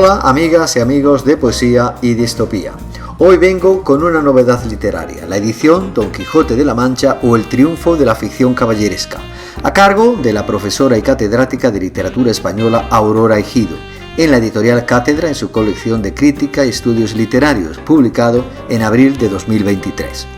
Hola amigas y amigos de Poesía y Distopía. Hoy vengo con una novedad literaria, la edición Don Quijote de la Mancha o El triunfo de la ficción caballeresca, a cargo de la profesora y catedrática de literatura española Aurora Ejido, en la editorial Cátedra en su colección de crítica y estudios literarios, publicado en abril de 2023.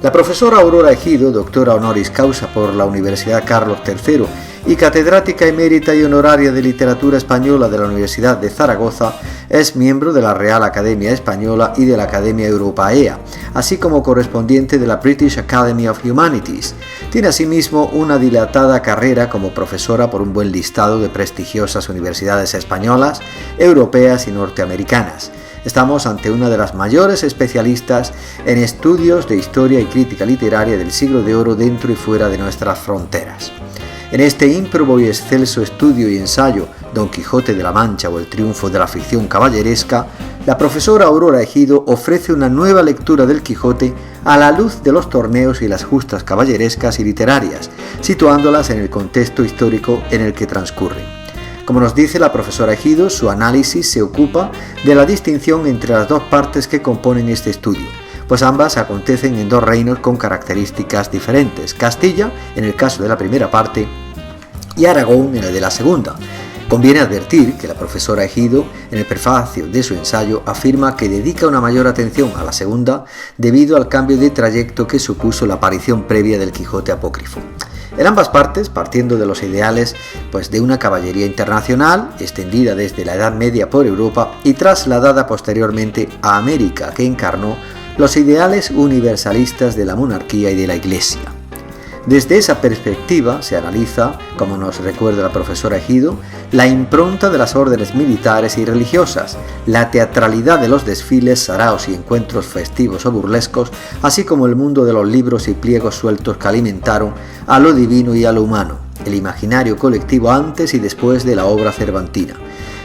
La profesora Aurora Ejido, doctora honoris causa por la Universidad Carlos III y catedrática emérita y honoraria de literatura española de la Universidad de Zaragoza, es miembro de la Real Academia Española y de la Academia Europaea, así como correspondiente de la British Academy of Humanities. Tiene asimismo una dilatada carrera como profesora por un buen listado de prestigiosas universidades españolas, europeas y norteamericanas. Estamos ante una de las mayores especialistas en estudios de historia y crítica literaria del siglo de oro dentro y fuera de nuestras fronteras. En este ímprobo y excelso estudio y ensayo Don Quijote de la Mancha o El triunfo de la ficción caballeresca, la profesora Aurora Ejido ofrece una nueva lectura del Quijote a la luz de los torneos y las justas caballerescas y literarias, situándolas en el contexto histórico en el que transcurren. Como nos dice la profesora Ejido, su análisis se ocupa de la distinción entre las dos partes que componen este estudio, pues ambas acontecen en dos reinos con características diferentes, Castilla, en el caso de la primera parte, y Aragón en el de la segunda. Conviene advertir que la profesora Ejido, en el prefacio de su ensayo, afirma que dedica una mayor atención a la segunda debido al cambio de trayecto que supuso la aparición previa del Quijote apócrifo. En ambas partes, partiendo de los ideales de una caballería internacional, extendida desde la Edad Media por Europa y trasladada posteriormente a América, que encarnó los ideales universalistas de la monarquía y de la Iglesia. Desde esa perspectiva se analiza, como nos recuerda la profesora Ejido, la impronta de las órdenes militares y religiosas, la teatralidad de los desfiles, saraos y encuentros festivos o burlescos, así como el mundo de los libros y pliegos sueltos que alimentaron a lo divino y a lo humano, el imaginario colectivo antes y después de la obra cervantina,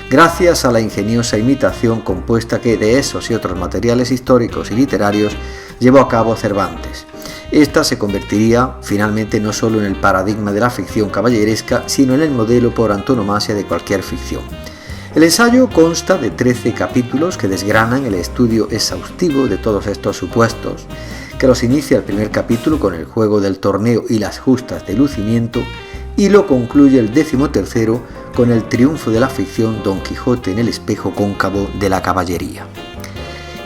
gracias a la ingeniosa imitación compuesta que de esos y otros materiales históricos y literarios llevó a cabo Cervantes. Esta se convertiría finalmente no solo en el paradigma de la ficción caballeresca, sino en el modelo por antonomasia de cualquier ficción. El ensayo consta de 13 capítulos que desgranan el estudio exhaustivo de todos estos supuestos, que los inicia el primer capítulo con el juego del torneo y las justas de lucimiento, y lo concluye el 13º con el triunfo de la ficción Don Quijote en el espejo cóncavo de la caballería.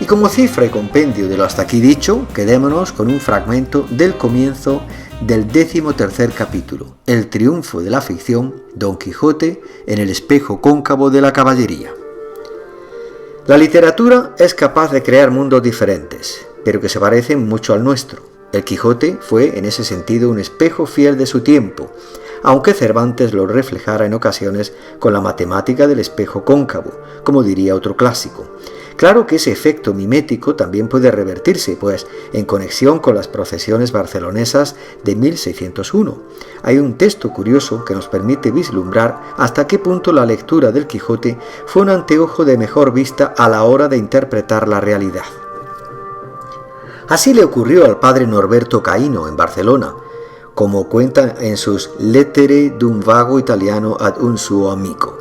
Y como cifra y compendio de lo hasta aquí dicho, quedémonos con un fragmento del comienzo del 13º capítulo, El triunfo de la ficción Don Quijote en el espejo cóncavo de la caballería. La literatura es capaz de crear mundos diferentes, pero que se parecen mucho al nuestro. El Quijote fue en ese sentido un espejo fiel de su tiempo, aunque Cervantes lo reflejara en ocasiones con la matemática del espejo cóncavo, como diría otro clásico. Claro que ese efecto mimético también puede revertirse, pues en conexión con las procesiones barcelonesas de 1601. Hay un texto curioso que nos permite vislumbrar hasta qué punto la lectura del Quijote fue un anteojo de mejor vista a la hora de interpretar la realidad. Así le ocurrió al padre Norberto Caino en Barcelona, como cuenta en sus Lettere d'un vago italiano ad un suo amico.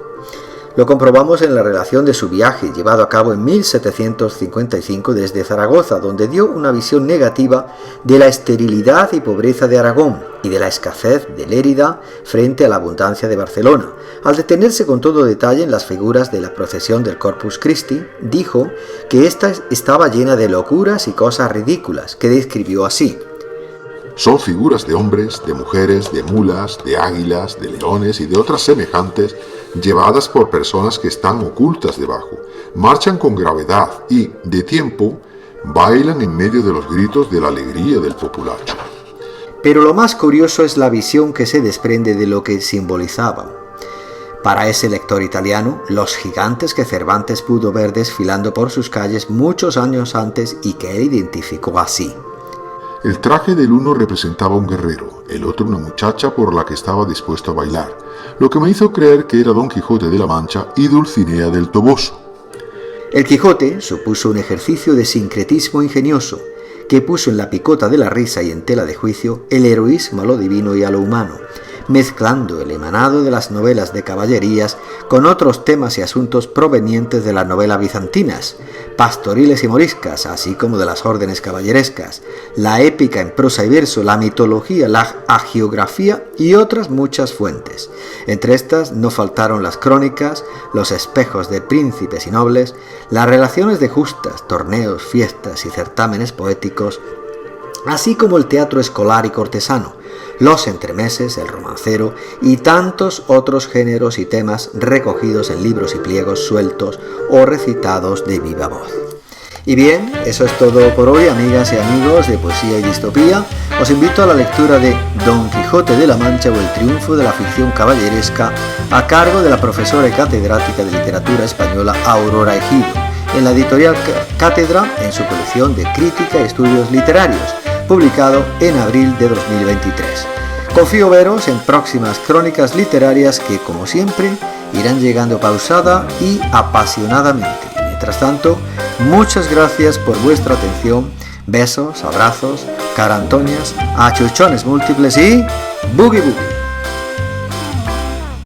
Lo comprobamos en la relación de su viaje, llevado a cabo en 1755 desde Zaragoza, donde dio una visión negativa de la esterilidad y pobreza de Aragón y de la escasez de Lérida frente a la abundancia de Barcelona. Al detenerse con todo detalle en las figuras de la procesión del Corpus Christi, dijo que ésta estaba llena de locuras y cosas ridículas, que describió así: son figuras de hombres, de mujeres, de mulas, de águilas, de leones y de otras semejantes, llevadas por personas que están ocultas debajo, marchan con gravedad y, de tiempo, bailan en medio de los gritos de la alegría del populacho. Pero lo más curioso es la visión que se desprende de lo que simbolizaban. Para ese lector italiano, los gigantes que Cervantes pudo ver desfilando por sus calles muchos años antes y que él identificó así. El traje del uno representaba a un guerrero, el otro una muchacha por la que estaba dispuesto a bailar, lo que me hizo creer que era Don Quijote de la Mancha y Dulcinea del Toboso. El Quijote supuso un ejercicio de sincretismo ingenioso, que puso en la picota de la risa y en tela de juicio el heroísmo a lo divino y a lo humano, mezclando el emanado de las novelas de caballerías con otros temas y asuntos provenientes de la novela bizantinas, pastoriles y moriscas, así como de las órdenes caballerescas, la épica en prosa y verso, la mitología, la hagiografía y otras muchas fuentes. Entre estas no faltaron las crónicas, los espejos de príncipes y nobles, las relaciones de justas, torneos, fiestas y certámenes poéticos, así como el teatro escolar y cortesano, los entremeses, el romancero y tantos otros géneros y temas recogidos en libros y pliegos sueltos o recitados de viva voz. Y bien, eso es todo por hoy, amigas y amigos de Poesía y Distopía. Os invito a la lectura de Don Quijote de la Mancha o el triunfo de la ficción caballeresca, a cargo de la profesora y catedrática de literatura española Aurora Ejido, en la editorial Cátedra, en su colección de Crítica y Estudios Literarios, publicado en abril de 2023. Confío veros en próximas crónicas literarias que, como siempre, irán llegando pausada y apasionadamente. Mientras tanto, muchas gracias por vuestra atención, besos, abrazos, carantoñas, achuchones múltiples y boogie boogie.